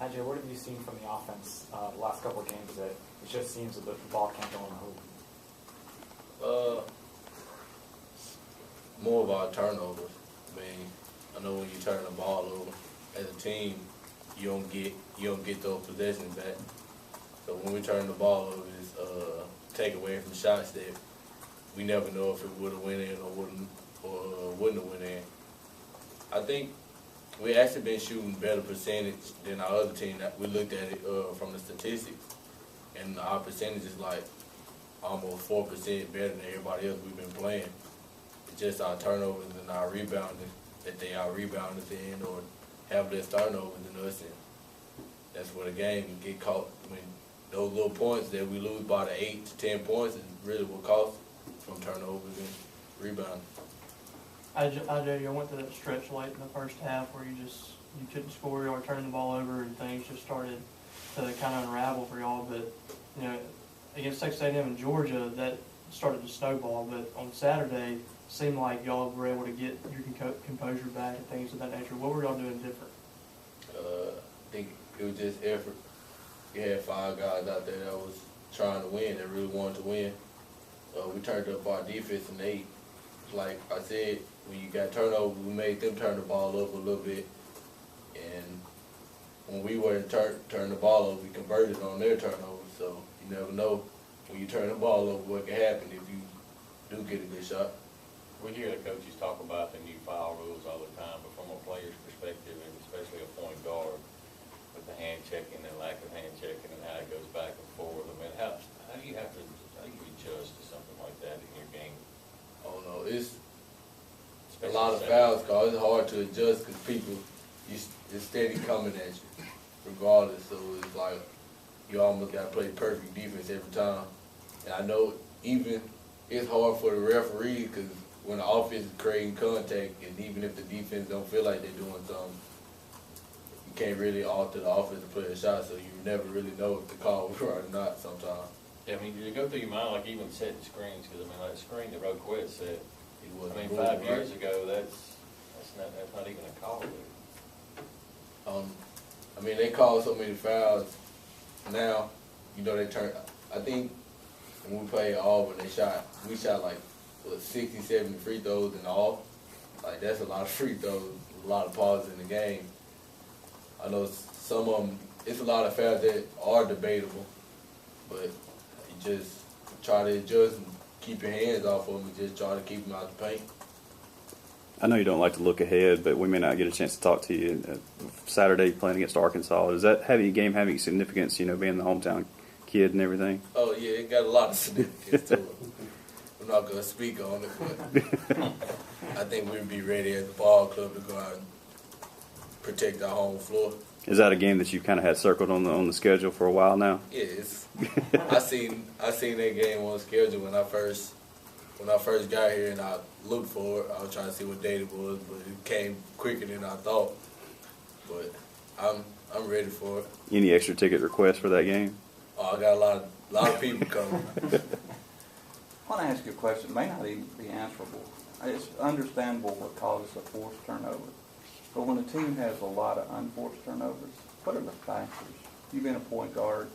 AJ, what have you seen from the offense the last couple of games that it just seems that the ball can't go in the hoop? More of our turnovers. I mean, I know when you turn the ball over as a team, you don't get those possessions back. So when we turn the ball over, it's take away from shots that we never know if it would have went in or wouldn't have went in. I think we actually been shooting better percentage than our other team. We looked at it from the statistics, and our percentage is like almost 4% better than everybody else we've been playing. It's just our turnovers and our rebounding that they are rebounders in or have less turnovers than us, and that's where the game get caught. When those little points that we lose by the 8 to 10 points is really what costs from turnovers and rebounding. IJ, you went to that stretch late in the first half where you couldn't score or turn the ball over and things just started to kind of unravel for y'all. But against Texas A&M and Georgia, that started to snowball. But on Saturday, it seemed like y'all were able to get your composure back and things of that nature. What were y'all doing different? I think it was just effort. You had 5 guys out there that was trying to win, that really wanted to win. We turned up our defense, and they, like I said, when you got turnovers, we made them turn the ball over a little bit. And when we were to turn the ball over, we converted on their turnovers. So you never know when you turn the ball over what can happen if you do get a good shot. We hear the coaches talk about the new foul rules all the time, but from a player's perspective, and especially a point guard, with the hand checking and lack of hand checking and how it goes back and forth, I mean, how do you adjust to something like that in your game? Oh no, it's a lot of fouls called. It's hard to adjust because people, it's steady coming at you, regardless. So it's like you almost got to play perfect defense every time. And I know even it's hard for the referee because when the offense is creating contact, and even if the defense don't feel like they're doing something, you can't really alter the offense to play a shot. So you never really know if the call was right or not sometimes. Yeah, I mean, did it go through your mind, like even setting screens? Because I mean, like screen that Roquette said, I mean, 5 years ago, that's not even a call. I mean, they call so many fouls now. You know, they turn. I think when we played Auburn, we shot like 60, 70 free throws in all. Like that's a lot of free throws, a lot of pauses in the game. I know some of them. It's a lot of fouls that are debatable, but you just try to adjust and keep your hands off of them and just try to keep them out the paint. I know you don't like to look ahead, but we may not get a chance to talk to you. Saturday playing against Arkansas, does that game having significance, being the hometown kid and everything? Oh, yeah, it got a lot of significance to it. I'm not going to speak on it, but I think we'll be ready at the ball club to go out and protect our home floor. Is that a game that you kind of had circled on the schedule for a while now? Yeah, I seen that game on the schedule when I first got here, and I looked for it. I was trying to see what date it was, but it came quicker than I thought. But I'm ready for it. Any extra ticket requests for that game? Oh, I got a lot of people coming. I want to ask you a question. It may not even be answerable. It's understandable what causes a forced turnover. But when a team has a lot of unforced turnovers, what are the factors? You've been a point guard.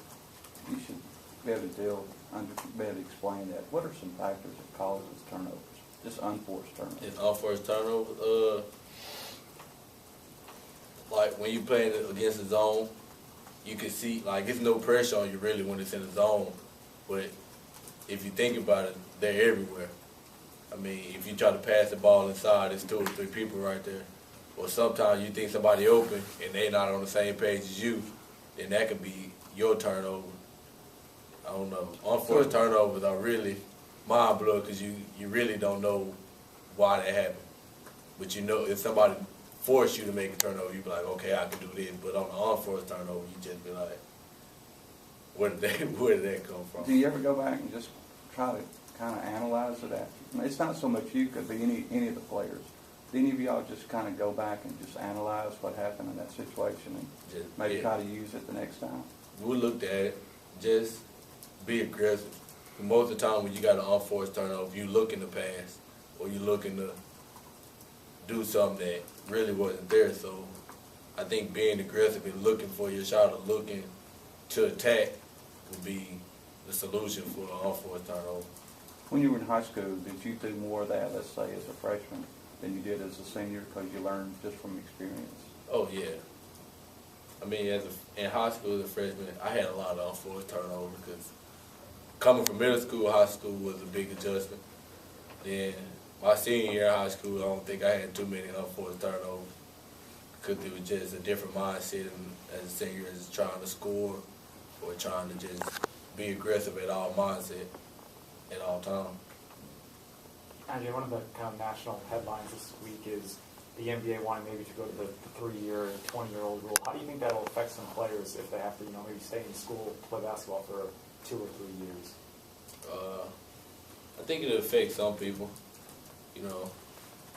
You should be able to explain that. What are some factors that causes turnovers? Just unforced turnovers. It's unforced turnovers. Like when you're playing against the zone, you can see like it's no pressure on you really when it's in the zone. But if you think about it, they're everywhere. I mean, if you try to pass the ball inside, there's 2 or 3 people right there. Or sometimes you think somebody open and they're not on the same page as you, then that could be your turnover. I don't know. Unforced turnovers are really mind-blowing because you really don't know why that happened. But you know, if somebody forced you to make a turnover, you'd be like, okay, I can do this. But on an unforced turnover, you just be like, where did that come from? Do you ever go back and just try to kind of analyze it after? I mean, it's not so much you, it could be any of the players. Do any of y'all just kind of go back and just analyze what happened in that situation and maybe try to use it the next time? We looked at it, just be aggressive. Most of the time when you got an unforced turnover, you looking to pass or you looking to do something that really wasn't there. So I think being aggressive and looking for your shot or looking to attack would be the solution for an unforced turnover. When you were in high school, did you do more of that, let's say, as a freshman than you did as a senior because you learned just from experience? Oh yeah. I mean, in high school as a freshman, I had a lot of unforced turnover because coming from middle school, high school was a big adjustment. Then my senior year of high school, I don't think I had too many unforced turnovers because it was just a different mindset as a senior, as trying to score or trying to just be aggressive at all mindset at all times. Andrew, one of the kind of national headlines this week is the NBA wanting maybe to go to the 3-year, 20-year-old rule. How do you think that will affect some players if they have to, maybe stay in school, play basketball for 2 or 3 years? I think it'll affect some people.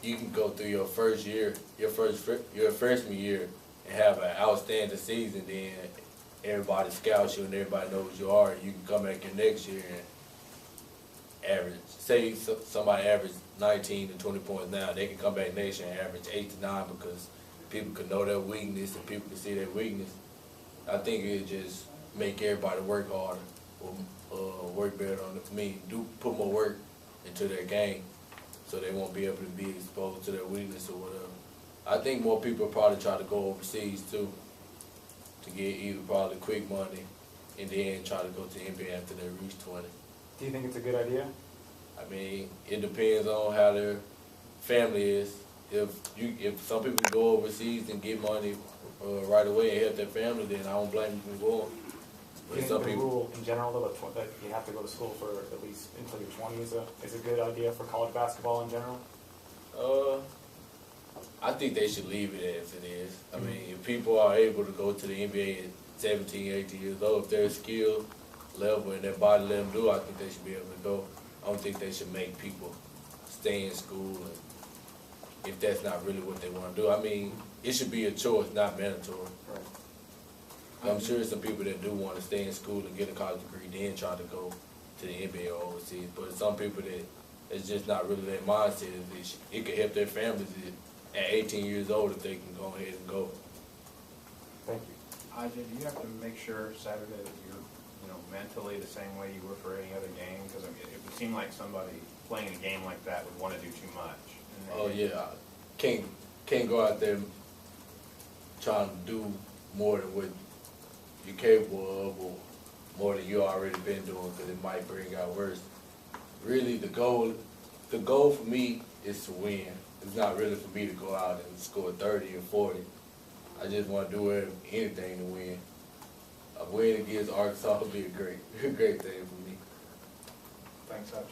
You can go through your first year, your freshman year, and have an outstanding season. Then everybody scouts you and everybody knows you are. You can come back your next year and average. Say somebody averaged 19 to 20 points now, they can come back next year and average 8 to 9 because people can know their weakness and people can see their weakness. I think it just make everybody work harder or work better on it. Do put more work into their game so they won't be able to be exposed to their weakness or whatever. I think more people probably try to go overseas too to get either probably quick money and then try to go to the NBA after they reach 20. Do you think it's a good idea? I mean, it depends on how their family is. If some people can go overseas and get money right away and help their family, then I don't blame them from going. Do you think the rule in general, though, that you have to go to school for at least until you're 20 is a good idea for college basketball in general? I think they should leave it as it is. I mean, if people are able to go to the NBA at 17, 18 years old, if their skill level and their body let them do, I think they should be able to go. I don't think they should make people stay in school and if that's not really what they want to do. I mean, it should be a choice, not mandatory. Right. I'm sure some people that do want to stay in school and get a college degree, then try to go to the NBA or overseas. But some people that it's just not really their mindset. It could help their families at 18 years old if they can go ahead and go. Thank you. Ajay, do you have to make sure Saturday that you're, mentally the same way you were for any other game? Because it would seem like somebody playing a game like that would want to do too much. Oh yeah, can't go out there trying to do more than what you're capable of or more than you already been doing because it might bring out worse. Really, the goal for me is to win. It's not really for me to go out and score 30 or 40. I just want to do anything to win. A win against Arkansas would be a great thing for me. Thanks, Ajay.